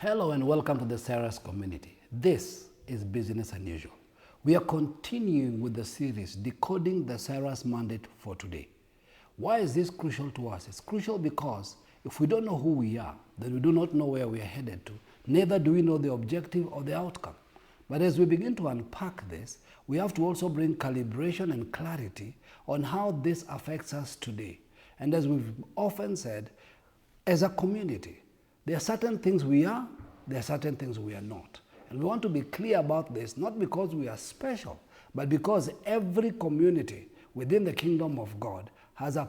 Hello and welcome to the Cyrus Community. This is Business Unusual. We are continuing with the series, Decoding the Cyrus Mandate for Today. Why is this crucial to us? It's crucial because if we don't know who we are, then we do not know where we are headed to. Neither do we know the objective or the outcome. But as we begin to unpack this, we have to also bring calibration and clarity on how this affects us today. And as we've often said, as a community, there are certain things we are, there are certain things we are not. And we want to be clear about this, not because we are special, but because every community within the kingdom of God has a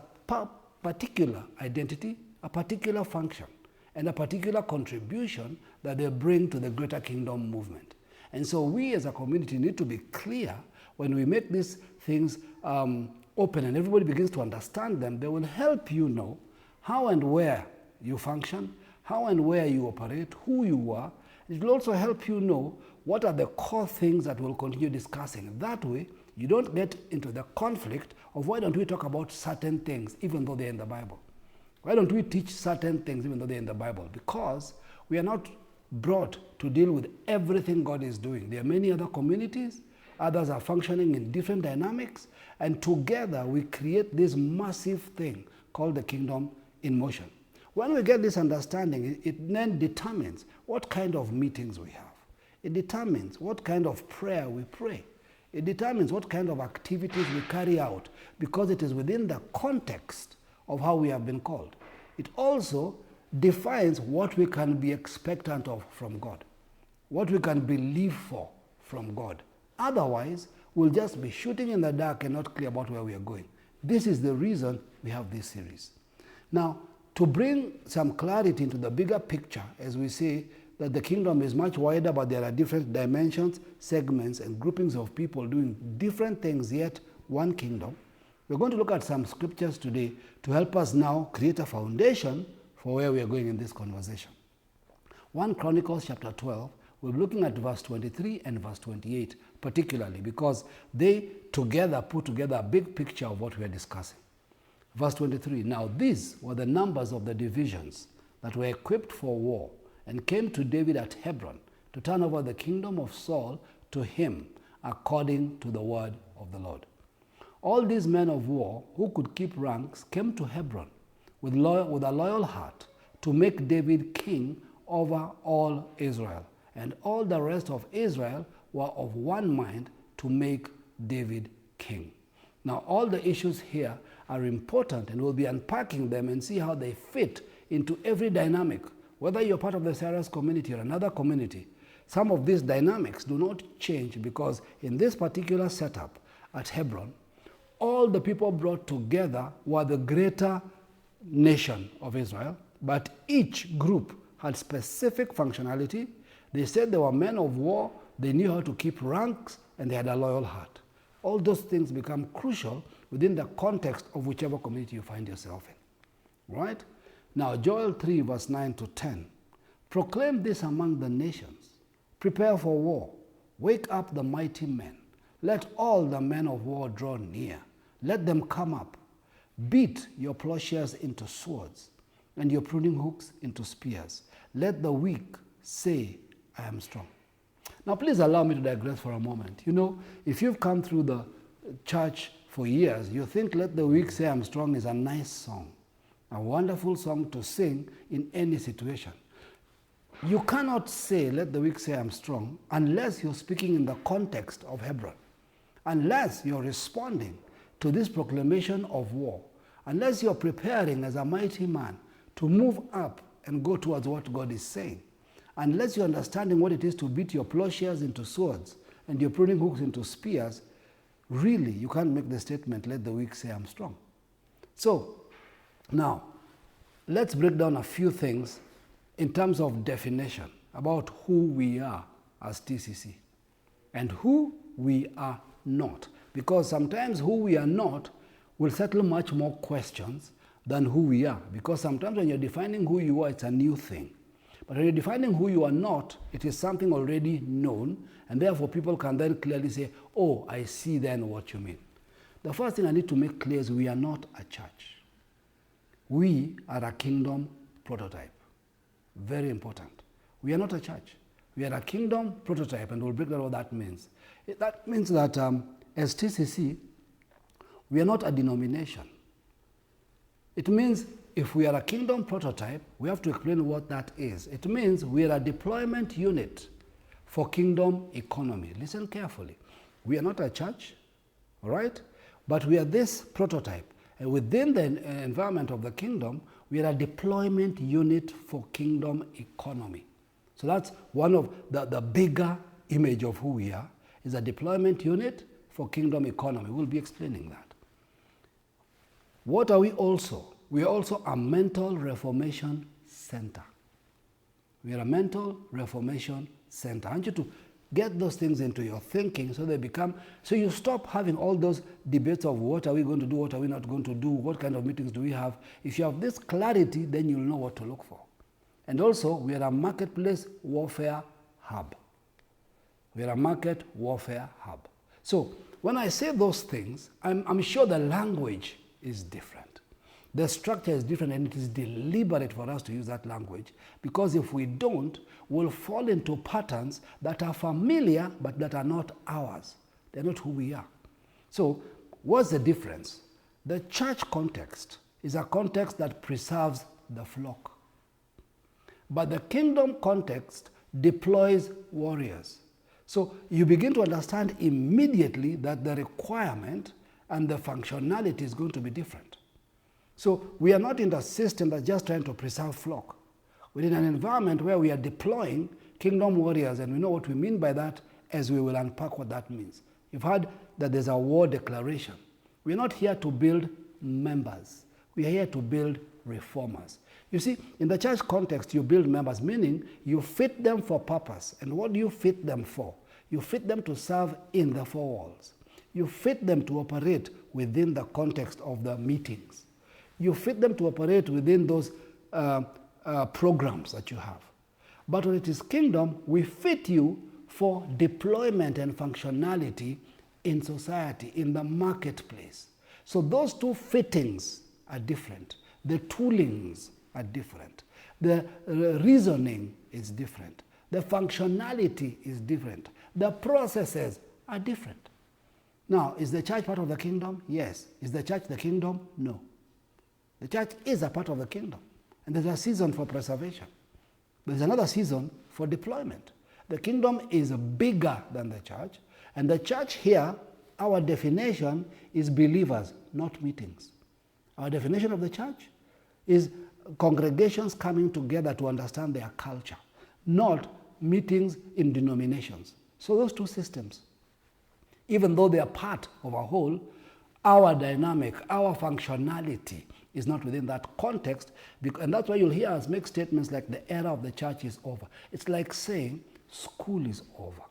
particular identity, a particular function, and a particular contribution that they bring to the greater kingdom movement. And so we as a community need to be clear when we make these things open and everybody begins to understand them. They will help you know how and where you function, how and where you operate, who you are. It will also help you know what are the core things that we'll continue discussing. That way, you don't get into the conflict of why don't we talk about certain things even though they're in the Bible? Why don't we teach certain things even though they're in the Bible? Because we are not brought to deal with everything God is doing. There are many other communities, others are functioning in different dynamics, and together we create this massive thing called the kingdom in motion. When we get this understanding, it then determines what kind of meetings we have. It determines what kind of prayer we pray. It determines what kind of activities we carry out because it is within the context of how we have been called. It also defines what we can be expectant of from God, what we can believe for from God. Otherwise, we'll just be shooting in the dark and not clear about where we are going. This is the reason we have this series. Now, to bring some clarity into the bigger picture, as we say that the kingdom is much wider, but there are different dimensions, segments, and groupings of people doing different things, yet one kingdom. We're going to look at some scriptures today to help us now create a foundation for where we are going in this conversation. 1 Chronicles chapter 12, we're looking at verse 23 and verse 28 particularly because they together put together a big picture of what we are discussing. Verse 23, now these were the numbers of the divisions that were equipped for war and came to David at Hebron to turn over the kingdom of Saul to him according to the word of the Lord. All these men of war who could keep ranks came to Hebron with a loyal heart to make David king over all Israel. And all the rest of Israel were of one mind to make David king. Now, all the issues here are important, and we'll be unpacking them and see how they fit into every dynamic. Whether you're part of the Cyrus community or another community, some of these dynamics do not change because in this particular setup at Hebron, all the people brought together were the greater nation of Israel, but each group had specific functionality. They said they were men of war, they knew how to keep ranks, and they had a loyal heart. All those things become crucial within the context of whichever community you find yourself in. Right? Now, Joel 3, verse 9 to 10. Proclaim this among the nations. Prepare for war. Wake up the mighty men. Let all the men of war draw near. Let them come up. Beat your plowshares into swords and your pruning hooks into spears. Let the weak say, I am strong. Now, please allow me to digress for a moment. You know, if you've come through the church for years, you think Let the Weak Say I'm Strong is a nice song, a wonderful song to sing in any situation. You cannot say Let the Weak Say I'm Strong unless you're speaking in the context of Hebron, unless you're responding to this proclamation of war, unless you're preparing as a mighty man to move up and go towards what God is saying. Unless you're understanding what it is to beat your plowshares into swords and your pruning hooks into spears, really, you can't make the statement, let the weak say I'm strong. So, now, let's break down a few things in terms of definition about who we are as TCC and who we are not. Because sometimes who we are not will settle much more questions than who we are. Because sometimes when you're defining who you are, it's a new thing. But when you're defining who you are not, it is something already known, and therefore people can then clearly say, oh, I see then what you mean. The first thing I need to make clear is we are not a church. We are a kingdom prototype. Very important. We are not a church. We are a kingdom prototype, and we'll break down what that means. That means that as TCC, we are not a denomination. It means if we are a kingdom prototype, we have to explain what that is. It means we are a deployment unit for kingdom economy. Listen carefully. We are not a church, all right? But we are this prototype. And within the environment of the kingdom, we are a deployment unit for kingdom economy. So that's one of the bigger image of who we are, is a deployment unit for kingdom economy. We'll be explaining that. What are we also? We are also a mental reformation center. We are a mental reformation center. I want you to get those things into your thinking so they become, so you stop having all those debates of what are we going to do, what are we not going to do, what kind of meetings do we have. If you have this clarity, then you'll know what to look for. And also, we are a marketplace warfare hub. We are a market warfare hub. So when I say those things, I'm sure the language is different. The structure is different, and it is deliberate for us to use that language, because if we don't, we'll fall into patterns that are familiar but that are not ours. They're not who we are. So what's the difference? The church context is a context that preserves the flock. But the kingdom context deploys warriors. So you begin to understand immediately that the requirement and the functionality is going to be different. So we are not in the system that's just trying to preserve flock. We're in an environment where we are deploying kingdom warriors, and we know what we mean by that as we will unpack what that means. You've heard that there's a war declaration. We're not here to build members. We are here to build reformers. You see, in the church context, you build members, meaning you fit them for purpose. And what do you fit them for? You fit them to serve in the four walls. You fit them to operate within the context of the meetings. You fit them to operate within those programs that you have. But when it is kingdom, we fit you for deployment and functionality in society, in the marketplace. So those two fittings are different. The toolings are different. The reasoning is different. The functionality is different. The processes are different. Now, is the church part of the kingdom? Yes. Is the church the kingdom? No. The church is a part of the kingdom. And there's a season for preservation. There's another season for deployment. The kingdom is bigger than the church. And the church here, our definition is believers, not meetings. Our definition of the church is congregations coming together to understand their culture, not meetings in denominations. So those two systems, even though they are part of a whole, our dynamic, our functionality is not within that context. And that's why you'll hear us make statements like the era of the church is over. It's like saying school is over,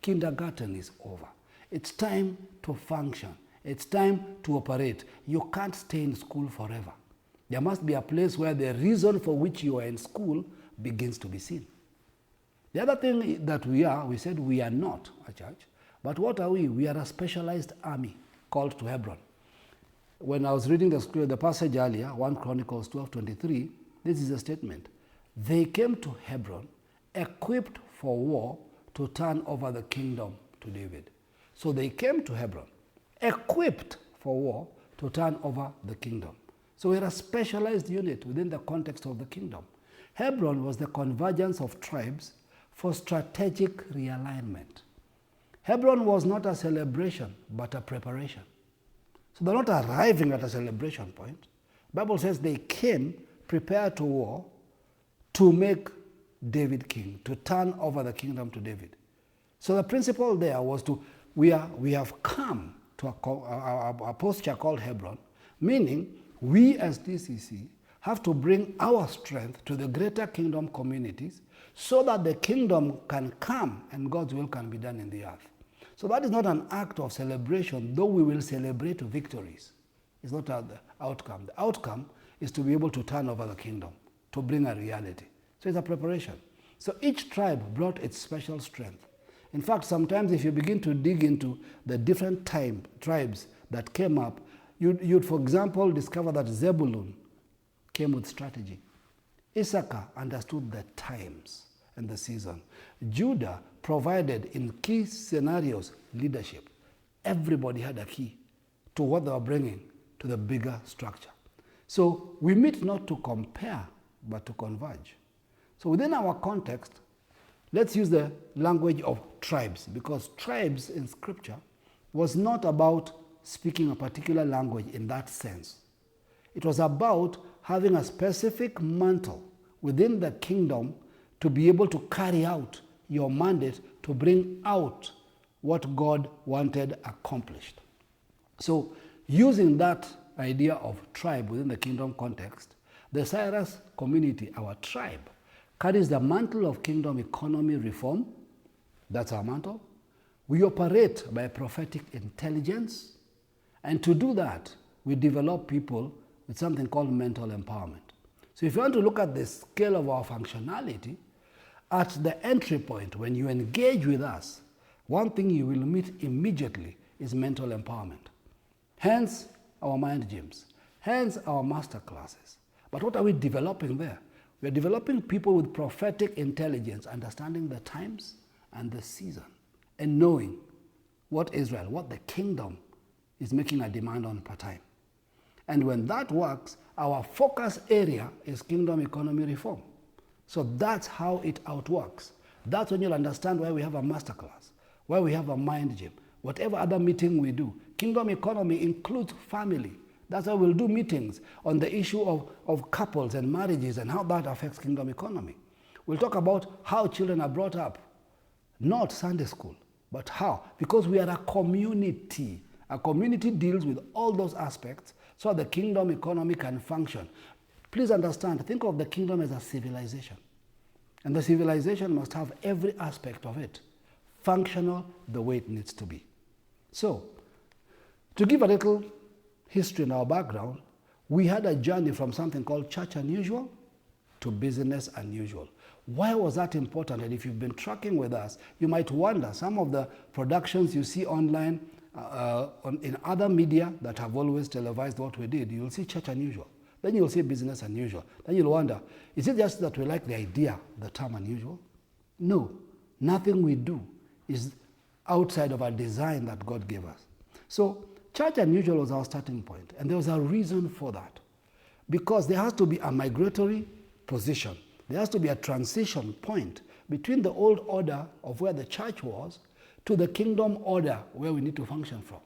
kindergarten is over. It's time to function. It's time to operate. You can't stay in school forever. There must be a place where the reason for which you are in school begins to be seen. The other thing that we said we are not a church, but what are we? We are a specialized army called to Hebron. When I was reading the passage earlier, 1 Chronicles 12:23, this is a statement. They came to Hebron equipped for war to turn over the kingdom to David. So they came to Hebron equipped for war to turn over the kingdom. So we're a specialized unit within the context of the kingdom. Hebron was the convergence of tribes for strategic realignment. Hebron was not a celebration, but a preparation. So they're not arriving at a celebration point. The Bible says they came prepared to war to make David king, to turn over the kingdom to David. So the principle there was we have come to a posture called Hebron, meaning we as DCC have to bring our strength to the greater kingdom communities so that the kingdom can come and God's will can be done in the earth. So that is not an act of celebration, though we will celebrate victories. It's not the outcome. The outcome is to be able to turn over the kingdom, to bring a reality. So it's a preparation. So each tribe brought its special strength. In fact, sometimes if you begin to dig into the different tribes that came up, you'd, for example, discover that Zebulun came with strategy. Issachar understood the times. and the season. Judah provided in key scenarios leadership. Everybody had a key to what they were bringing to the bigger structure. So we meet not to compare, but to converge. So within our context, let's use the language of tribes, because tribes in Scripture was not about speaking a particular language in that sense. It was about having a specific mantle within the kingdom to be able to carry out your mandate to bring out what God wanted accomplished. So using that idea of tribe within the kingdom context, the Cyrus community, our tribe, carries the mantle of kingdom economy reform. That's our mantle. We operate by prophetic intelligence. And to do that, we develop people with something called mental empowerment. So if you want to look at the scale of our functionality, at the entry point, when you engage with us, one thing you will meet immediately is mental empowerment. Hence our mind gyms, hence our master classes. But what are we developing there? We are developing people with prophetic intelligence, understanding the times and the season, and knowing what Israel, what the kingdom is making a demand on per time. And when that works, our focus area is kingdom economy reform. So that's how it outworks. That's when you'll understand why we have a masterclass, why we have a mind gym, whatever other meeting we do. Kingdom economy includes family. That's why we'll do meetings on the issue of couples and marriages and how that affects kingdom economy. We'll talk about how children are brought up, not Sunday school, but how. Because we are a community. A community deals with all those aspects so the kingdom economy can function. Please understand, think of the kingdom as a civilization. And the civilization must have every aspect of it functional the way it needs to be. So, to give a little history in our background, we had a journey from something called church unusual to business unusual. Why was that important? And if you've been tracking with us, you might wonder, some of the productions you see online in other media that have always televised what we did, you'll see church unusual. Then you'll see business unusual. Then you'll wonder, is it just that we like the idea, the term unusual? No, nothing we do is outside of our design that God gave us. So church unusual was our starting point, and there was a reason for that. Because there has to be a migratory position. There has to be a transition point between the old order of where the church was to the kingdom order where we need to function from.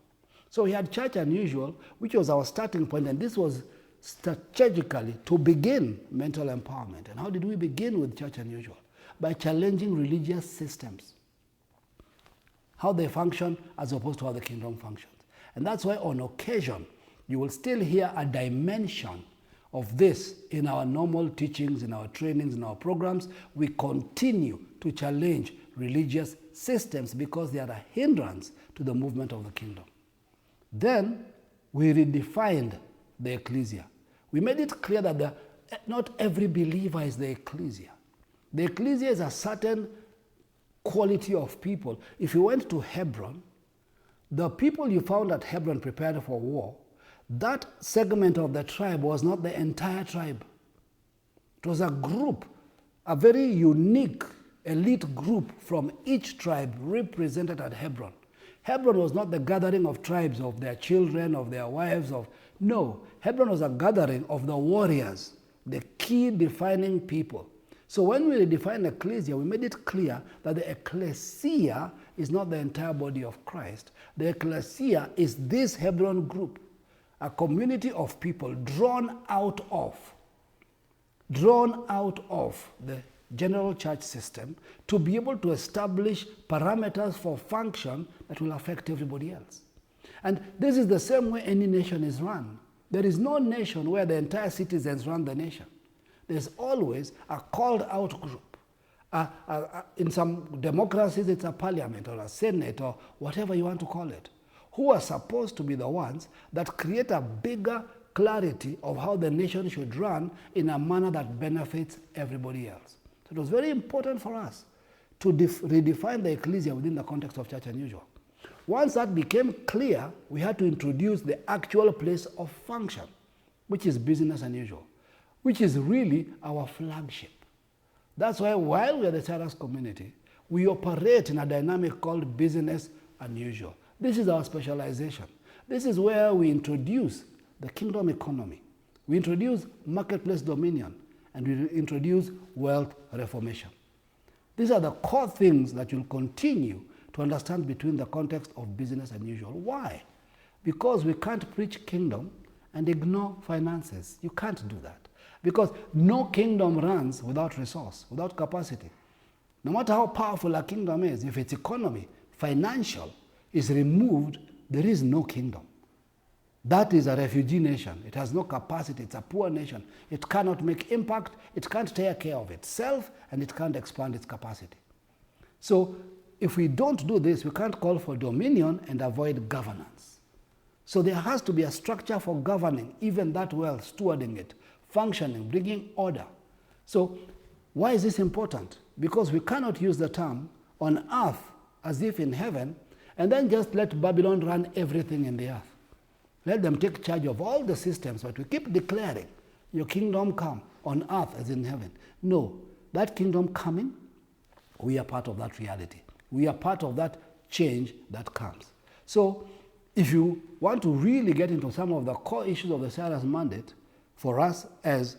So we had church unusual, which was our starting point, and this was strategically to begin mental empowerment. And how did we begin with church unusual? By challenging religious systems, how they function as opposed to how the kingdom functions. And that's why on occasion, you will still hear a dimension of this in our normal teachings, in our trainings, in our programs. We continue to challenge religious systems because they are a hindrance to the movement of the kingdom. Then we redefined the ecclesia. We made it clear that not every believer is the ecclesia. The ecclesia is a certain quality of people. If you went to Hebron, the people you found at Hebron prepared for war, that segment of the tribe was not the entire tribe. It was a group, a very unique elite group from each tribe represented at Hebron. Hebron was not the gathering of tribes, of their children, of their wives, no. Hebron was a gathering of the warriors, the key defining people. So when we redefine ecclesia, we made it clear that the ecclesia is not the entire body of Christ. The ecclesia is this Hebron group, a community of people drawn out of the general church system to be able to establish parameters for function that will affect everybody else. And this is the same way any nation is run. There is no nation where the entire citizens run the nation. There's always a called out group. In some democracies, it's a parliament or a senate or whatever you want to call it, who are supposed to be the ones that create a bigger clarity of how the nation should run in a manner that benefits everybody else. So it was very important for us to redefine the ecclesia within the context of church unusual. Once that became clear, we had to introduce the actual place of function, which is business unusual, which is really our flagship. That's why while we are the Cyrus community, we operate in a dynamic called business unusual. This is our specialization. This is where we introduce the kingdom economy. We introduce marketplace dominion, and we introduce wealth reformation. These are the core things that you'll continue to understand between the context of business unusual. Why? Because we can't preach kingdom and ignore finances. You can't do that. Because no kingdom runs without resource, without capacity. No matter how powerful a kingdom is, if its economy, financial, is removed, there is no kingdom. That is a refugee nation. It has no capacity. It's a poor nation. It cannot make impact. It can't take care of itself, and it can't expand its capacity. So if we don't do this, we can't call for dominion and avoid governance. So there has to be a structure for governing, even that wealth, stewarding it, functioning, bringing order. So why is this important? Because we cannot use the term on earth as if in heaven, and then just let Babylon run everything in the earth. Let them take charge of all the systems, but we keep declaring, your kingdom come on earth as in heaven. No, that kingdom coming, we are part of that reality. We are part of that change that comes. So if you want to really get into some of the core issues of the Cyrus mandate, for us as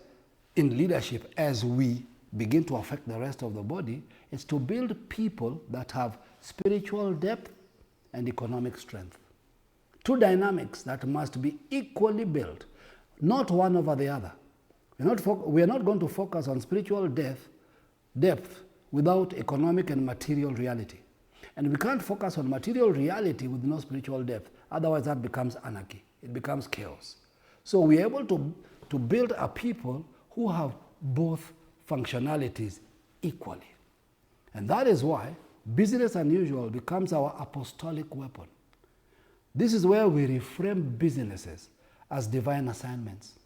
in leadership, as we begin to affect the rest of the body, is to build people that have spiritual depth and economic strength. Two dynamics that must be equally built, not one over the other. We are not going to focus on spiritual depth without economic and material reality. And we can't focus on material reality with no spiritual depth. Otherwise, that becomes anarchy. It becomes chaos. So we are able to build a people who have both functionalities equally. And that is why business unusual becomes our apostolic weapon. This is where we reframe businesses as divine assignments.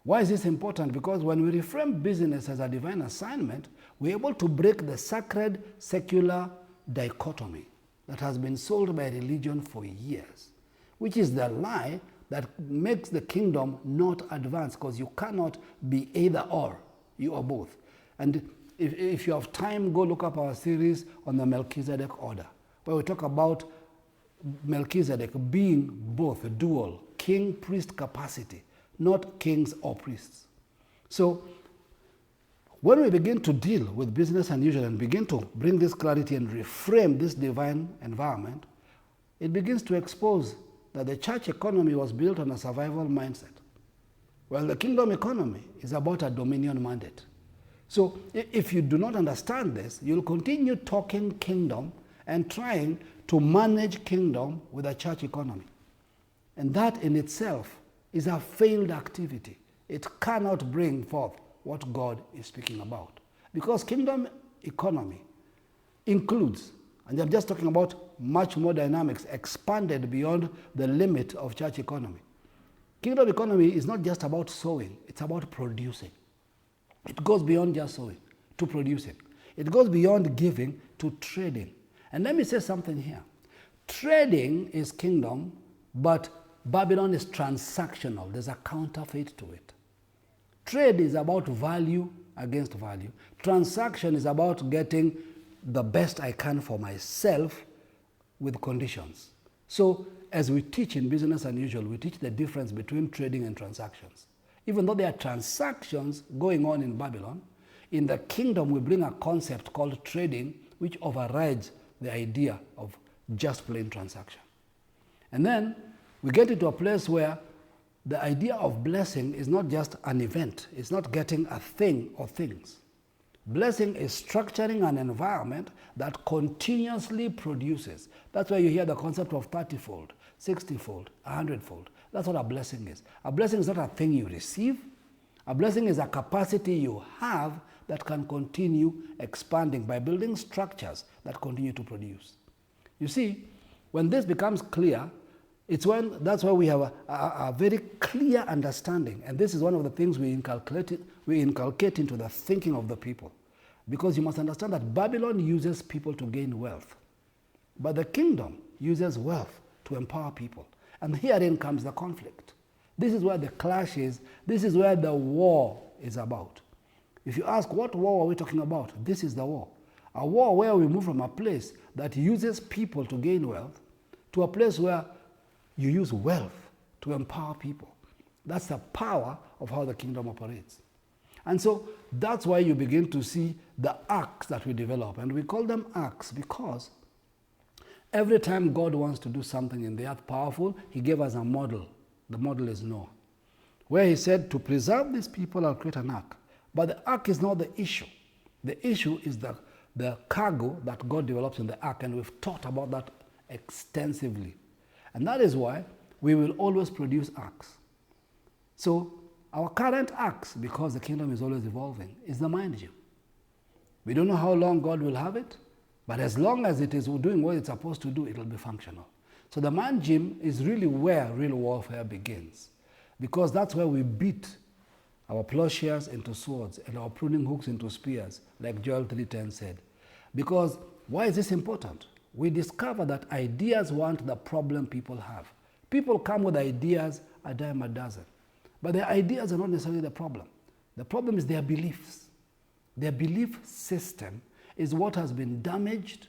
Why is this important? Because when we reframe business as a divine assignment, we're able to break the sacred secular dichotomy that has been sold by religion for years, which is the lie that makes the kingdom not advance, because you cannot be either or, you are both. And if you have time, go look up our series on the Melchizedek order, where we talk about Melchizedek being both a dual king-priest capacity, not kings or priests. So when we begin to deal with business unusual and begin to bring this clarity and reframe this divine environment, it begins to expose that the church economy was built on a survival mindset, while the kingdom economy is about a dominion mandate. So if you do not understand this, you'll continue talking kingdom and trying to manage kingdom with a church economy. And that in itself is a failed activity. It cannot bring forth what God is speaking about. Because kingdom economy includes, and I'm just talking about much more dynamics, expanded beyond the limit of church economy. Kingdom economy is not just about sowing, it's about producing. It goes beyond just sowing to producing. It goes beyond giving to trading. And let me say something here. Trading is kingdom, but Babylon is transactional. There's a counterfeit to it. Trade is about value against value. Transaction is about getting the best I can for myself with conditions. So as we teach in Business Unusual, we teach the difference between trading and transactions. Even though there are transactions going on in Babylon, in the kingdom we bring a concept called trading, which overrides the idea of just plain transaction. And then we get into a place where the idea of blessing is not just an event. It's not getting a thing or things. Blessing is structuring an environment that continuously produces. That's why you hear the concept of 30-fold, 60-fold, 100-fold. That's what a blessing is. A blessing is not a thing you receive. A blessing is a capacity you have that can continue expanding by building structures that continue to produce. You see, when this becomes clear, that's why we have a very clear understanding. And this is one of the things we inculcate into the thinking of the people. Because you must understand that Babylon uses people to gain wealth. But the kingdom uses wealth to empower people. And herein comes the conflict. This is where the clash is. This is where the war is about. If you ask, what war are we talking about? This is the war. A war where we move from a place that uses people to gain wealth to a place where you use wealth to empower people. That's the power of how the kingdom operates. And so that's why you begin to see the arcs that we develop. And we call them arcs because every time God wants to do something in the earth powerful, he gave us a model. The model is Noah, where he said, to preserve these people, I'll create an ark. But the ark is not the issue. The issue is the cargo that God develops in the ark, and we've talked about that extensively. And that is why we will always produce arks. So our current arks, because the kingdom is always evolving, is the mind gym. We don't know how long God will have it, but as long as it is doing what it's supposed to do, it will be functional. So the mind gym is really where real warfare begins, because that's where we beat our plowshares into swords and our pruning hooks into spears, like Joel 3:10 said. Because why is this important? We discover that ideas weren't the problem people have. People come with ideas a dime a dozen, but their ideas are not necessarily the problem. The problem is their beliefs. Their belief system is what has been damaged,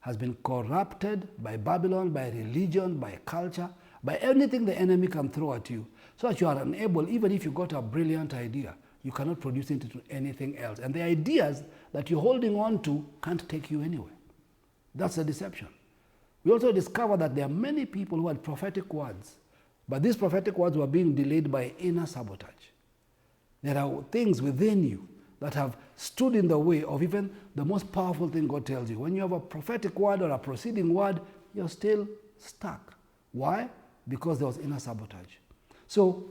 has been corrupted by Babylon, by religion, by culture, by anything the enemy can throw at you, so that you are unable, even if you got a brilliant idea, you cannot produce it into anything else. And the ideas that you're holding on to can't take you anywhere. That's the deception. We also discover that there are many people who had prophetic words, but these prophetic words were being delayed by inner sabotage. There are things within you that have stood in the way of even the most powerful thing God tells you. When you have a prophetic word or a proceeding word, you're still stuck. Why? Because there was inner sabotage. So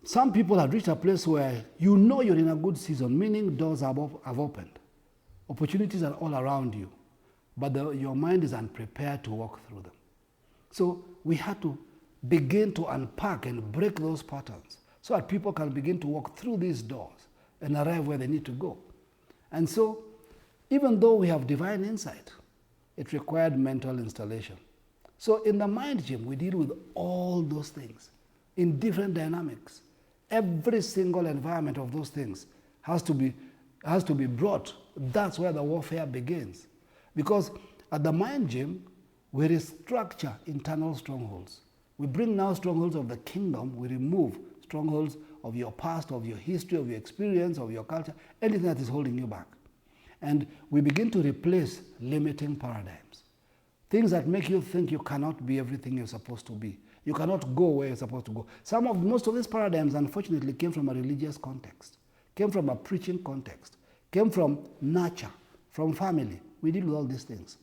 some people have reached a place where you know you're in a good season, meaning doors have opened. Opportunities are all around you, but your mind is unprepared to walk through them. So we had to begin to unpack and break those patterns so that people can begin to walk through these doors and arrive where they need to go. And so even though we have divine insight, it required mental installation. So in the mind gym, we deal with all those things in different dynamics. Every single environment of those things has to be brought. That's where the warfare begins. Because at the mind gym, we restructure internal strongholds. We bring now strongholds of the kingdom. We remove strongholds of your past, of your history, of your experience, of your culture, anything that is holding you back. And we begin to replace limiting paradigms. Things that make you think you cannot be everything you're supposed to be. You cannot go where you're supposed to go. Most of these paradigms, unfortunately, came from a religious context, came from a preaching context, came from nurture, from family. We deal with all these things.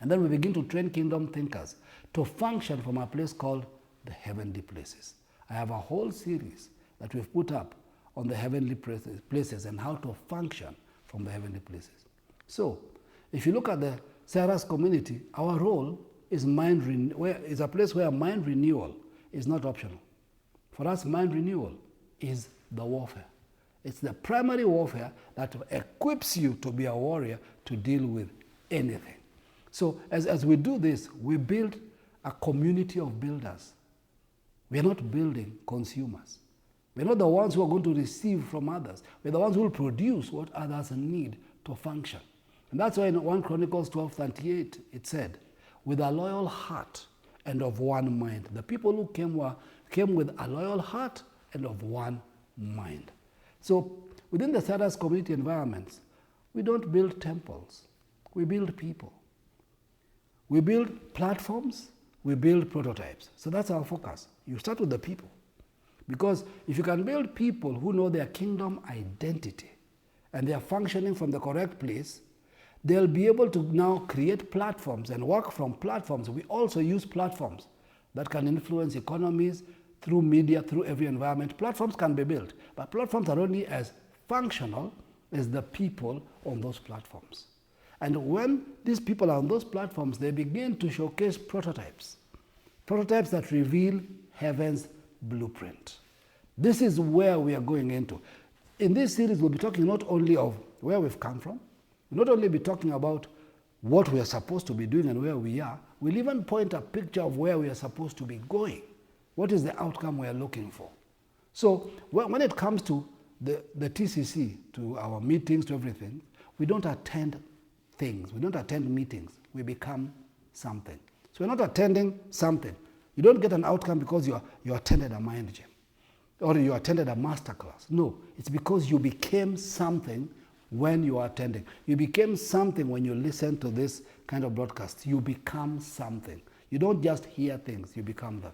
And then we begin to train kingdom thinkers to function from a place called the heavenly places. I have a whole series that we've put up on the heavenly places and how to function from the heavenly places. So, if you look at the Cyrus Community, our role is is a place where mind renewal is not optional. For us, mind renewal is the warfare. It's the primary warfare that equips you to be a warrior to deal with anything. So as we do this, we build a community of builders. We are not building consumers. We're not the ones who are going to receive from others. We're the ones who will produce what others need to function. And that's why in 1 Chronicles 12:38 it said, with a loyal heart and of one mind. The people who came with a loyal heart and of one mind. So within the Cyrus community environments, we don't build temples. We build people. We build platforms. We build prototypes. So that's our focus. You start with the people. Because if you can build people who know their kingdom identity and they are functioning from the correct place, they'll be able to now create platforms and work from platforms. We also use platforms that can influence economies through media, through every environment. Platforms can be built, but platforms are only as functional as the people on those platforms. And when these people are on those platforms, they begin to showcase prototypes that reveal heaven's blueprint. This is where we are going into. In this series, we'll be talking not only of where we've come from, we'll not only be talking about what we are supposed to be doing and where we are, we'll even point a picture of where we are supposed to be going. What is the outcome we are looking for? So when it comes to the TCC, to our meetings, to everything, we don't attend things. We don't attend meetings. We become something. So we're not attending something. You don't get an outcome because you attended a mind gym or you attended a masterclass. No, it's because you became something when you are attending. You became something when you listen to this kind of broadcast. You become something. You don't just hear things, you become them.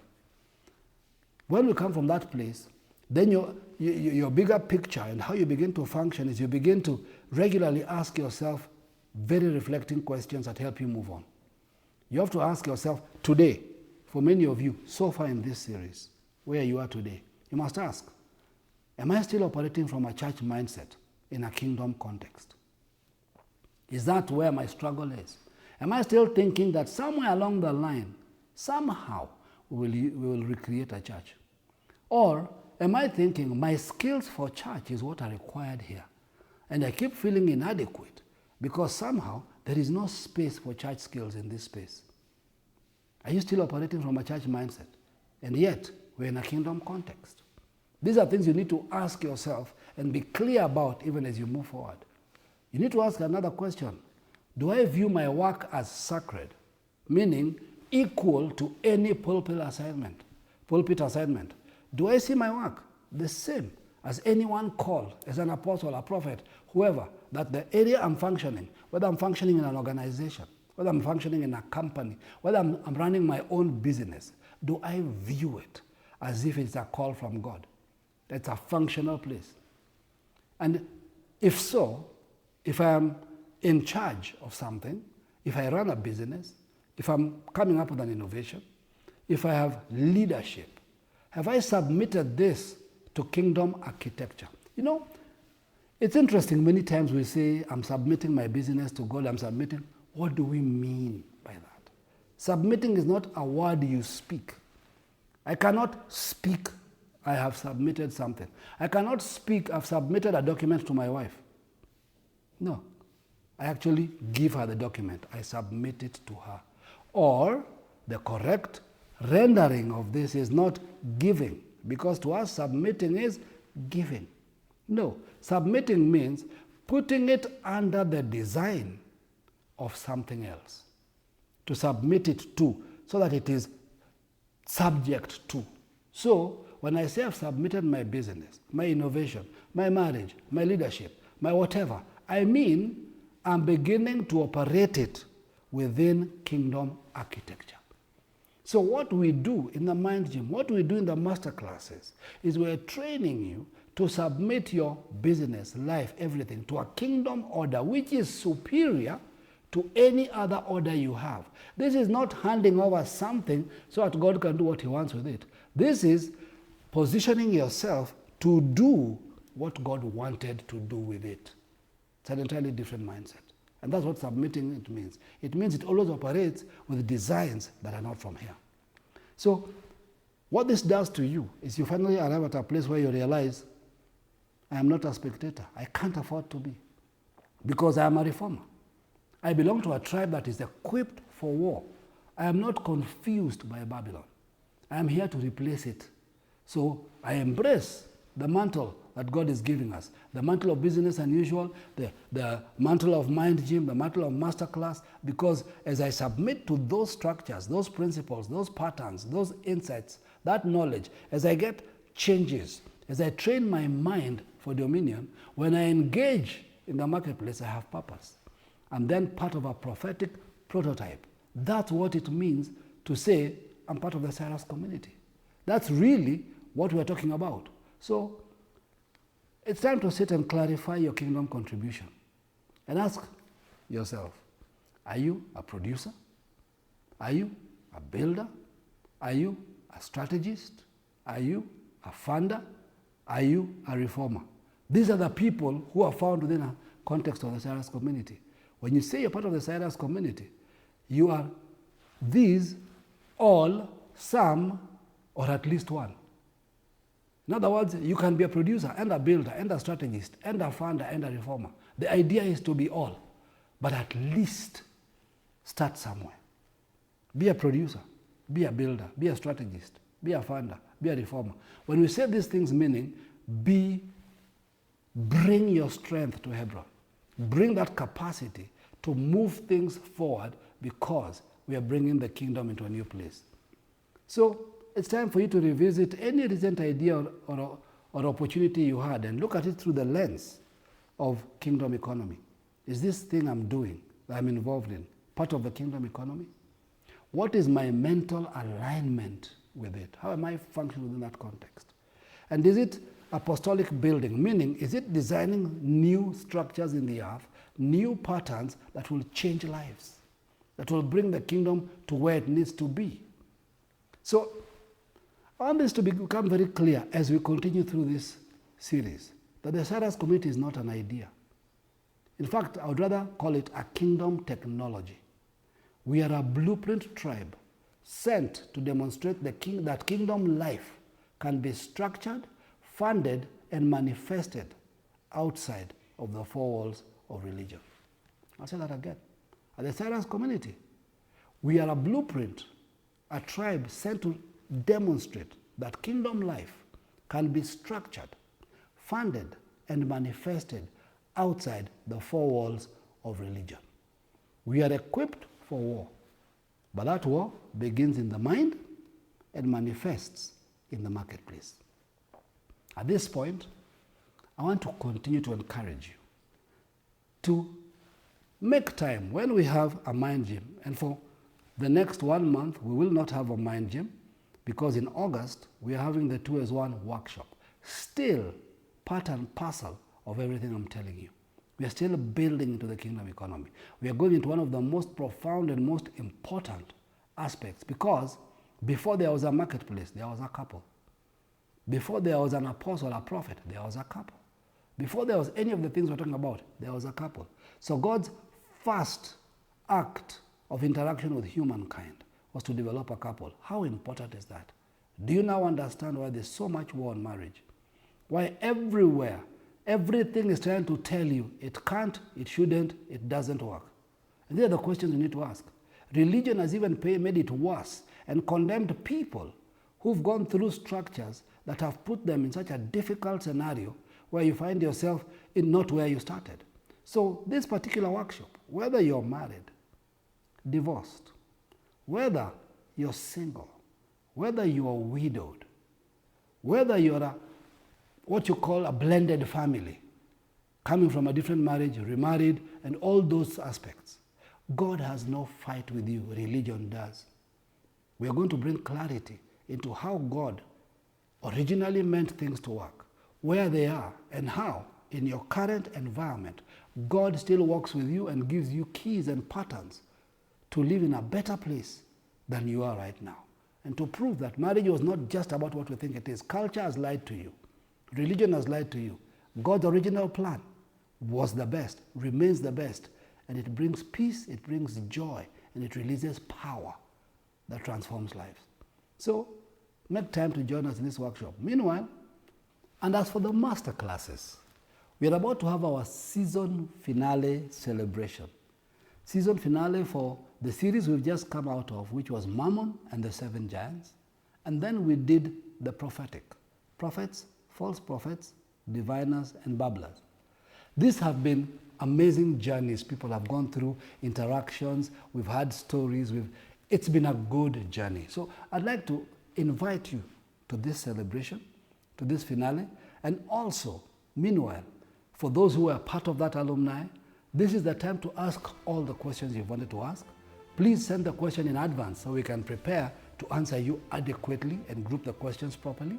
When we come from that place, then your bigger picture and how you begin to function is you begin to regularly ask yourself very reflecting questions that help you move on. You have to ask yourself today, for many of you, so far in this series, where you are today, you must ask, am I still operating from a church mindset in a kingdom context? Is that where my struggle is? Am I still thinking that somewhere along the line, somehow, we will recreate a church? Or am I thinking my skills for church is what are required here? And I keep feeling inadequate because somehow there is no space for church skills in this space. Are you still operating from a church mindset? And yet, we're in a kingdom context. These are things you need to ask yourself and be clear about even as you move forward. You need to ask another question. Do I view my work as sacred? Meaning equal to any pulpit assignment. Do I see my work the same as anyone called as an apostle, a prophet, whoever, that the area I'm functioning, whether I'm functioning in an organization, whether I'm functioning in a company, whether I'm running my own business, do I view it as if it's a call from God? It's a functional place. And if so, if I am in charge of something, if I run a business, if I'm coming up with an innovation, if I have leadership, have I submitted this to kingdom architecture? You know, it's interesting, many times we say, I'm submitting my business to God, I'm submitting. What do we mean by that? Submitting is not a word you speak. I cannot speak, I have submitted something. I cannot speak, I've submitted a document to my wife. No. I actually give her the document. I submit it to her. Or the correct rendering of this is not giving, because to us submitting is giving. No, submitting means putting it under the design of something else. To submit it to, so that it is subject to. So, when I say I've submitted my business, my innovation, my marriage, my leadership, my whatever, I mean I'm beginning to operate it within kingdom architecture. So what we do in the mind gym, what we do in the masterclasses, is we're training you to submit your business, life, everything to a kingdom order which is superior to any other order you have. This is not handing over something so that God can do what he wants with it. This is positioning yourself to do what God wanted to do with it. It's an entirely different mindset. And that's what submitting it means. It means it always operates with designs that are not from here. So what this does to you is you finally arrive at a place where you realize, I am not a spectator. I can't afford to be, because I am a reformer. I belong to a tribe that is equipped for war. I am not confused by Babylon. I am here to replace it. So I embrace the mantle that God is giving us. The mantle of business unusual, the mantle of mind gym, the mantle of masterclass, because as I submit to those structures, those principles, those patterns, those insights, that knowledge, as I get changes, as I train my mind for dominion, when I engage in the marketplace, I have purpose. I'm then part of a prophetic prototype. That's what it means to say, I'm part of the Cyrus community. That's really what we're talking about. So it's time to sit and clarify your kingdom contribution and ask yourself, are you a producer? Are you a builder? Are you a strategist? Are you a funder? Are you a reformer? These are the people who are found within a context of the Cyrus community. When you say you're part of the Cyrus community, you are these, all, some, or at least one. In other words, you can be a producer and a builder and a strategist and a funder and a reformer. The idea is to be all, but at least start somewhere. Be a producer, be a builder, be a strategist, be a funder, be a reformer. When we say these things, meaning be Bring your strength to Hebron. Bring that capacity to move things forward because we are bringing the kingdom into a new place. So it's time for you to revisit any recent idea or opportunity you had and look at it through the lens of kingdom economy. Is this thing I'm doing, that I'm involved in, part of the kingdom economy? What is my mental alignment with it? How am I functioning within that context? And is it apostolic building? Meaning, is it designing new structures in the earth, new patterns that will change lives, that will bring the kingdom to where it needs to be? So, I want this to become very clear as we continue through this series, that the Cyrus Community is not an idea. In fact, I would rather call it a kingdom technology. We are a blueprint tribe sent to demonstrate that kingdom life can be structured, funded, and manifested outside of the four walls of religion. I'll say that again. At the Cyrus Community, we are a blueprint, a tribe sent to demonstrate that kingdom life can be structured, funded, and manifested outside the four walls of religion. We are equipped for war, but that war begins in the mind and manifests in the marketplace. At this point, I want to continue to encourage you to make time when we have a mind gym. And for the next 1 month, we will not have a mind gym because in August, we are having the 2-as-1 workshop. Still part and parcel of everything I'm telling you. We are still building into the kingdom economy. We are going into one of the most profound and most important aspects because before there was a marketplace, there was a couple. Before there was an apostle, a prophet, there was a couple. Before there was any of the things we're talking about, there was a couple. So God's first act of interaction with humankind was to develop a couple. How important is that? Do you now understand why there's so much war on marriage? Why everywhere, everything is trying to tell you it can't, it shouldn't, it doesn't work? And these are the questions you need to ask. Religion has even made it worse and condemned people who've gone through structures that have put them in such a difficult scenario where you find yourself in not where you started. So this particular workshop, whether you're married, divorced, whether you're single, whether you are widowed, whether you're what you call a blended family, coming from a different marriage, remarried, and all those aspects, God has no fight with you, religion does. We are going to bring clarity into how God originally meant things to work, where they are, and how, in your current environment, God still works with you and gives you keys and patterns to live in a better place than you are right now. And to prove that marriage was not just about what we think it is. Culture has lied to you. Religion has lied to you. God's original plan was the best, remains the best, and it brings peace, it brings joy, and it releases power that transforms lives. So, make time to join us in this workshop. Meanwhile, and as for the masterclasses, we are about to have our season finale celebration. Season finale for the series we've just come out of, which was Mammon and the 7 Giants. And then we did the prophetic. Prophets, false prophets, diviners, and babblers. These have been amazing journeys. People have gone through interactions. We've had stories. It's been a good journey. So I'd like to invite you to this celebration, to this finale, and also, meanwhile, for those who are part of that alumni, this is the time to ask all the questions you've wanted to ask. Please send the question in advance so we can prepare to answer you adequately and group the questions properly.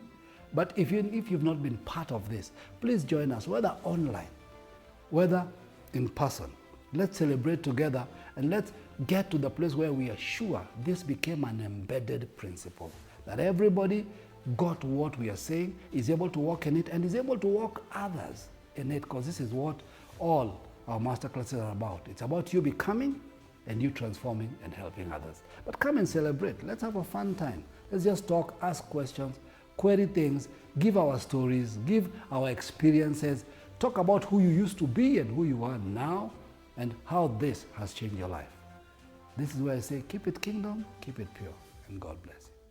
But if you've not been part of this, please join us, whether online, whether in person. Let's celebrate together and let's get to the place where we are sure this became an embedded principle, that everybody got what we are saying, is able to walk in it, and is able to walk others in it, because this is what all our masterclasses are about. It's about you becoming and you transforming and helping others. But come and celebrate. Let's have a fun time. Let's just talk, ask questions, query things, give our stories, give our experiences, talk about who you used to be and who you are now, and how this has changed your life. This is where I say, keep it kingdom, keep it pure, and God bless you.